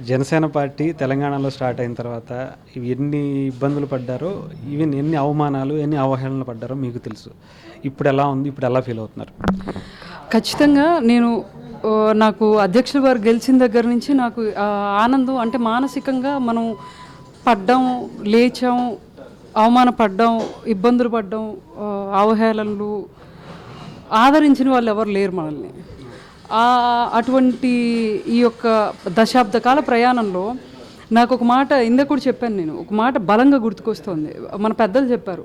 Janasena party తెలంగాణలో start అయిన తర్వాత ఎన్ని ఇబ్బందులు పడ్డారో, ఈవెన్ ఎన్ని అవమానాలు, ఎన్ని అవహేళనలు పడ్డారో మీకు తెలుసు. ఇప్పుడు ఎలా ఉంది? ఇప్పుడు ఎలా ఫీల్ అవుతున్నారు? ఖచ్చితంగా నేను నాకు అధ్యక్షుల వారు గెలిచిన దగ్గర నుంచి నాకు ఆనందం అంటే మానసికంగా మనం పడ్డాం, లేచాం, అవమానపడ్డాం, ఇబ్బందులు పడ్డాం, అవహేళనలు ఆదరించిన వాళ్ళు ఎవరు లేరు మనల్ని. అటువంటి ఈ యొక్క దశాబ్ద కాల ప్రయాణంలో నాకు ఒక మాట ఇందాక కూడా చెప్పాను, నేను ఒక మాట బలంగా గుర్తుకొస్తుంది. మన పెద్దలు చెప్పారు,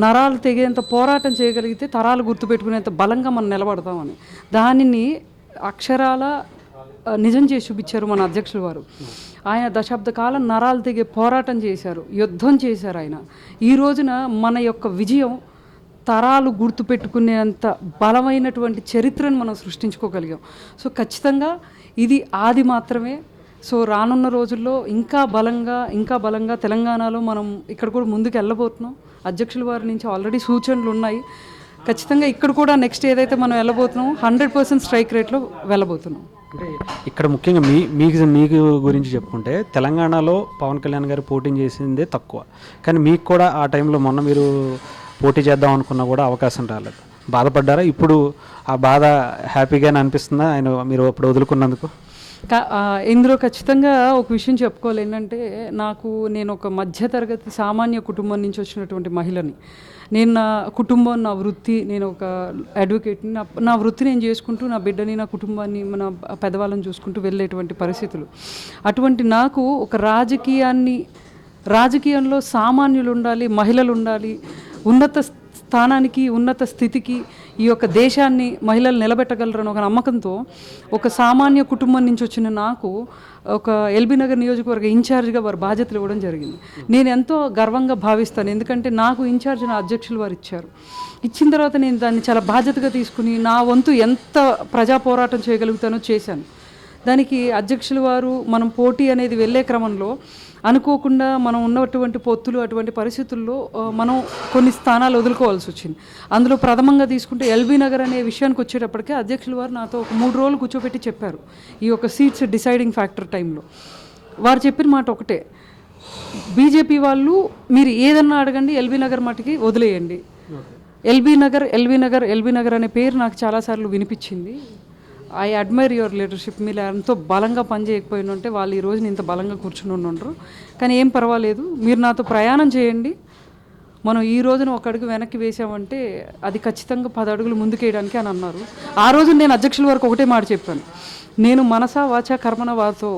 నరాలు తెగేంత పోరాటం చేయగలిగితే తరాలు గుర్తుపెట్టుకునేంత బలంగా మనం నిలబడతామని. దానిని అక్షరాల నిజం చేసి చూపించారు మన అధ్యక్షులు వారు. ఆయన దశాబ్ద కాలం నరాలు తెగే పోరాటం చేశారు, యుద్ధం చేశారు. ఆయన ఈ రోజున మన యొక్క విజయం తరాలు గుర్తుపెట్టుకునేంత బలమైనటువంటి చరిత్రను మనం సృష్టించుకోగలిగాం. సో ఖచ్చితంగా ఇది ఆది మాత్రమే. సో రానున్న రోజుల్లో ఇంకా బలంగా తెలంగాణలో మనం ఇక్కడ కూడా ముందుకు వెళ్ళబోతున్నాం. అధ్యక్షుల వారి నుంచి ఆల్రెడీ సూచనలు ఉన్నాయి. ఖచ్చితంగా ఇక్కడ కూడా నెక్స్ట్ ఏదైతే మనం వెళ్ళబోతున్నాం 100% స్ట్రైక్ రేట్లో వెళ్ళబోతున్నాం. అంటే ఇక్కడ ముఖ్యంగా మీకు గురించి చెప్పుకుంటే, తెలంగాణలో పవన్ కళ్యాణ్ గారు పోటీ చేసిందే తక్కువ, కానీ మీకు కూడా ఆ టైంలో మొన్న మీరు పోటీ చేద్దాం అనుకున్నా కూడా అవకాశం రాలేదు. బాధపడ్డారా? ఇప్పుడు ఆ బాధ హ్యాపీగానే అనిపిస్తుందా మీరు అప్పుడు వదులుకున్నందుకు? ఇందులో ఖచ్చితంగా ఒక విషయం చెప్పుకోవాలి. ఏంటంటే నేను ఒక మధ్యతరగతి సామాన్య కుటుంబం నుంచి వచ్చినటువంటి మహిళని. నేను నా కుటుంబం, నా వృత్తి, నేను ఒక అడ్వకేట్ని, నా వృత్తి నేను చేసుకుంటూ నా బిడ్డని, నా కుటుంబాన్ని, మన పెద్దవాళ్ళని చూసుకుంటూ వెళ్ళేటువంటి పరిస్థితులు. అటువంటి నాకు ఒక రాజకీయంలో సామాన్యులు ఉండాలి, మహిళలు ఉండాలి, ఉన్నత స్థానానికి, ఉన్నత స్థితికి ఈ యొక్క దేశాన్ని మహిళలు నిలబెట్టగలరని ఒక నమ్మకంతో ఒక సామాన్య కుటుంబం నుంచి వచ్చిన నాకు ఒక ఎల్బీ నగర్ నియోజకవర్గ ఇన్ఛార్జ్గా వారు బాధ్యతలు ఇవ్వడం జరిగింది. నేను ఎంతో గర్వంగా భావిస్తాను. ఎందుకంటే నాకు ఇన్ఛార్జ్ నా అధ్యక్షులు వారు ఇచ్చారు. ఇచ్చిన తర్వాత నేను దాన్ని చాలా బాధ్యతగా తీసుకుని నా వంతు ఎంత ప్రజా పోరాటం చేయగలుగుతానో చేశాను. దానికి అధ్యక్షుల వారు మనం పోటీ అనేది వెళ్ళే క్రమంలో అనుకోకుండా మనం ఉన్నటువంటి పొత్తులు, అటువంటి పరిస్థితుల్లో మనం కొన్ని స్థానాలు వదులుకోవాల్సి వచ్చింది. అందులో ప్రథమంగా తీసుకుంటే ఎల్బీ నగర్ అనే విషయానికి వచ్చేటప్పటికే అధ్యక్షుల వారు నాతో ఒక 3 రోజులు కూర్చోబెట్టి చెప్పారు. ఈ యొక్క సీట్స్ డిసైడింగ్ ఫ్యాక్టర్ టైంలో వారు చెప్పిన మాట ఒకటే, బీజేపీ వాళ్ళు మీరు ఏదన్నా అడగండి, ఎల్బీ నగర్ మటుకి వదిలేయండి. ఎల్బీ నగర్ అనే పేరు నాకు చాలాసార్లు వినిపించింది. I admire your leadership. మీరు ఎంతో బలంగా పనిచేయకపోయిన ఉంటే వాళ్ళు ఈ రోజున ఇంత బలంగా కూర్చుని ఉండరు. కానీ ఏం పర్వాలేదు, మీరు నాతో ప్రయాణం చేయండి. మనం ఈ రోజున ఒక అడుగు వెనక్కి వేసామంటే అది ఖచ్చితంగా 10 అడుగులు ముందుకేయడానికి అని అన్నారు. ఆ రోజు నేను అధ్యక్షుల వరకు ఒకటే మాట చెప్పాను, నేను మనసా వాచా కర్మన వారితో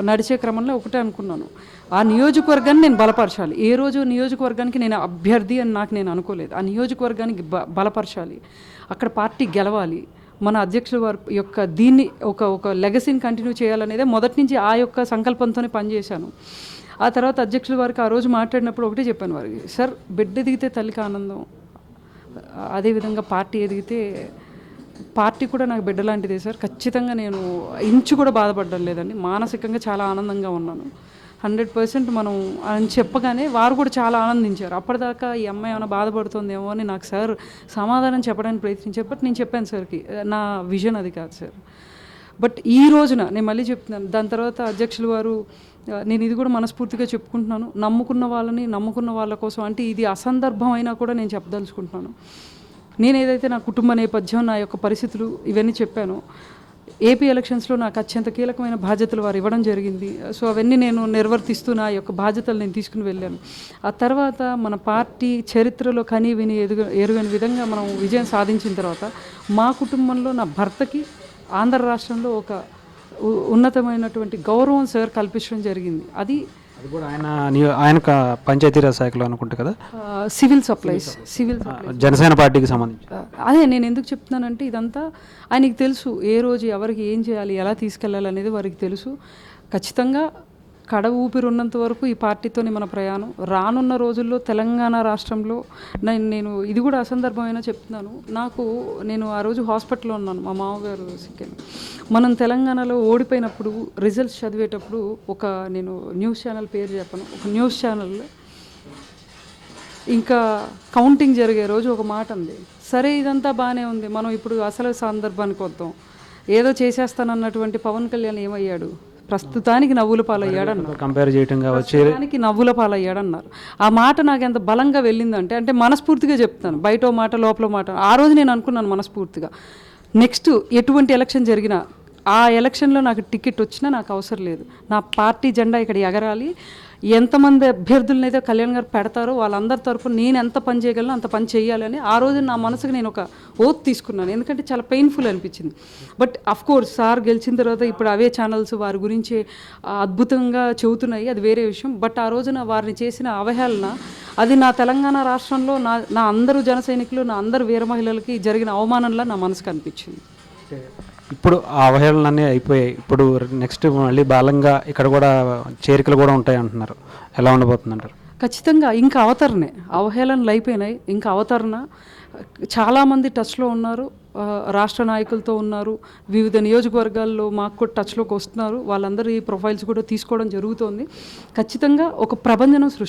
నడిచే క్రమంలో ఒకటే అనుకున్నాను, ఆ నియోజకవర్గాన్ని నేను బలపరచాలి. ఏ రోజు నియోజకవర్గానికి నేను అభ్యర్థి అని నేను అనుకోలేదు. ఆ నియోజకవర్గానికి బలపరచాలి, అక్కడ పార్టీ గెలవాలి, మన అధ్యక్షుల వారి యొక్క దీన్ని ఒక లెగసీని కంటిన్యూ చేయాలనేదే మొదటి నుంచి ఆ యొక్క సంకల్పంతోనే పనిచేశాను. ఆ తర్వాత అధ్యక్షుల వారికి ఆ రోజు మాట్లాడినప్పుడు ఒకటే చెప్పాను వారికి, సార్ బిడ్డ ఎదిగితే తల్లికి ఆనందం, అదేవిధంగా పార్టీ ఎదిగితే పార్టీ కూడా నాకు బిడ్డ లాంటిదే సార్. ఖచ్చితంగా నేను ఇంచు కూడా బాధపడడం లేదండి, మానసికంగా చాలా ఆనందంగా ఉన్నాను. 100% మనం అని చెప్పగానే వారు కూడా చాలా ఆనందించారు. అప్పటిదాకా ఈ అమ్మాయి ఏమైనా బాధపడుతుందేమో అని నాకు సార్ సమాధానం చెప్పడానికి ప్రయత్నించారు. బట్ నేను చెప్పాను సార్కి, నా విజన్ అది కాదు సార్. బట్ ఈ రోజున నేను మళ్ళీ చెప్తున్నాను, దాని తర్వాత అధ్యక్షుల వారు, నేను ఇది కూడా మనస్ఫూర్తిగా చెప్పుకుంటున్నాను, నమ్ముకున్న వాళ్ళ కోసం, అంటే ఇది అసందర్భం అయినా కూడా నేను చెప్పదలుచుకుంటున్నాను. నేను ఏదైతే నా కుటుంబ నేపథ్యం, నా యొక్క పరిస్థితులు ఇవన్నీ చెప్పాను, ఏపీ ఎలక్షన్స్లో నాకు అత్యంత కీలకమైన బాధ్యతలు వారు ఇవ్వడం జరిగింది. సో అవన్నీ నేను నిర్వర్తిస్తూ నా యొక్క బాధ్యతలు నేను తీసుకుని వెళ్ళాను. ఆ తర్వాత మన పార్టీ చరిత్రలో కని విని ఎరుగని విధంగా మనం విజయం సాధించిన తర్వాత మా కుటుంబంలో నా భర్తకి ఆంధ్ర రాష్ట్రంలో ఒక ఉన్నతమైనటువంటి గౌరవం సార్ కల్పించడం జరిగింది. అది కూడా ఆయన పంచాయతీరాజ్ శాఖలో అనుకుంటా కదా, సివిల్ సప్లైస్ జనసేన పార్టీకి సంబంధించి. అదే నేను ఎందుకు చెప్తున్నానంటే ఇదంతా ఆయనకి తెలుసు, ఏ రోజు ఎవరికి ఏం చేయాలి, ఎలా తీసుకెళ్ళాలి అనేది వారికి తెలుసు. ఖచ్చితంగా కడ ఊపిరి ఉన్నంత వరకు ఈ పార్టీతోనే మన ప్రయాణం. రానున్న రోజుల్లో తెలంగాణ రాష్ట్రంలో నేను ఇది కూడా అసందర్భమైనా చెప్తున్నాను, నేను ఆ రోజు హాస్పిటల్లో ఉన్నాను, మా మామగారు సిక్కాను. మనం తెలంగాణలో ఓడిపోయినప్పుడు రిజల్ట్స్ చదివేటప్పుడు నేను న్యూస్ ఛానల్ పేరు చెప్పను, ఒక న్యూస్ ఛానల్లో ఇంకా కౌంటింగ్ జరిగే రోజు ఒక మాట ఉంది, సరే ఇదంతా బాగానే ఉంది, మనం ఇప్పుడు అసలు సందర్భానికి వద్దాం, ఏదో చేసేస్తానన్నటువంటి పవన్ కళ్యాణ్ ఏమయ్యాడు, ప్రస్తుతానికి నవ్వుల పాలయ్యాడన్నారు. కంపేర్ చేయటం కావచ్చు. ప్రస్తుతానికి నవ్వుల పాలయ్యాడన్నారు. ఆ మాట నాకు ఎంత బలంగా వెళ్ళిందంటే, అంటే మనస్ఫూర్తిగా చెప్తాను, బయట మాట లోపల మాట. ఆ రోజు నేను అనుకున్నాను మనస్ఫూర్తిగా, నెక్స్ట్ ఎటువంటి ఎలక్షన్ జరిగినా, ఆ ఎలక్షన్లో నాకు టికెట్ వచ్చినా నాకు అవసరం లేదు, నా పార్టీ జెండా ఇక్కడ ఎగరాలి. ఎంతమంది అభ్యర్థులను అయితే కళ్యాణ్ గారు పెడతారో వాళ్ళందరి తరఫున నేను ఎంత పని చేయగలను అంత పని చేయాలని ఆ రోజు నా మనసుకు నేను ఒక ఓత్ తీసుకున్నాను. ఎందుకంటే చాలా పెయిన్ఫుల్ అనిపించింది. బట్ అఫ్ కోర్స్ సార్ గెలిచిన తర్వాత ఇప్పుడు అవే ఛానల్స్ వారి గురించి అద్భుతంగా చెబుతున్నాయి, అది వేరే విషయం. బట్ ఆ రోజున వారిని చేసిన అవహేళన, అది నా తెలంగాణ రాష్ట్రంలో నా అందరూ జన సైనికులు, నా అందరు వీర మహిళలకి జరిగిన అవమానంలా నా మనసుకు అనిపించింది. ఇప్పుడు ఆ అవహేళనన్నీ అయిపోయాయి. ఇప్పుడు నెక్స్ట్ మళ్ళీ బలంగా ఇక్కడ కూడా చేరికలు కూడా ఉంటాయి అంటున్నారు. ఎలా ఉండబోతుంది అంటారు? ఖచ్చితంగా ఇంకా అవతరణే, అవహేళనలు అయిపోయినాయి, ఇంకా అవతరణ. చాలామంది టచ్లో ఉన్నారు, రాష్ట్ర నాయకులతో ఉన్నారు, వివిధ నియోజకవర్గాల్లో మాకు కూడా టచ్లోకి వస్తున్నారు. వాళ్ళందరి ప్రొఫైల్స్ కూడా తీసుకోవడం జరుగుతోంది. ఖచ్చితంగా ఒక ప్రభంజనం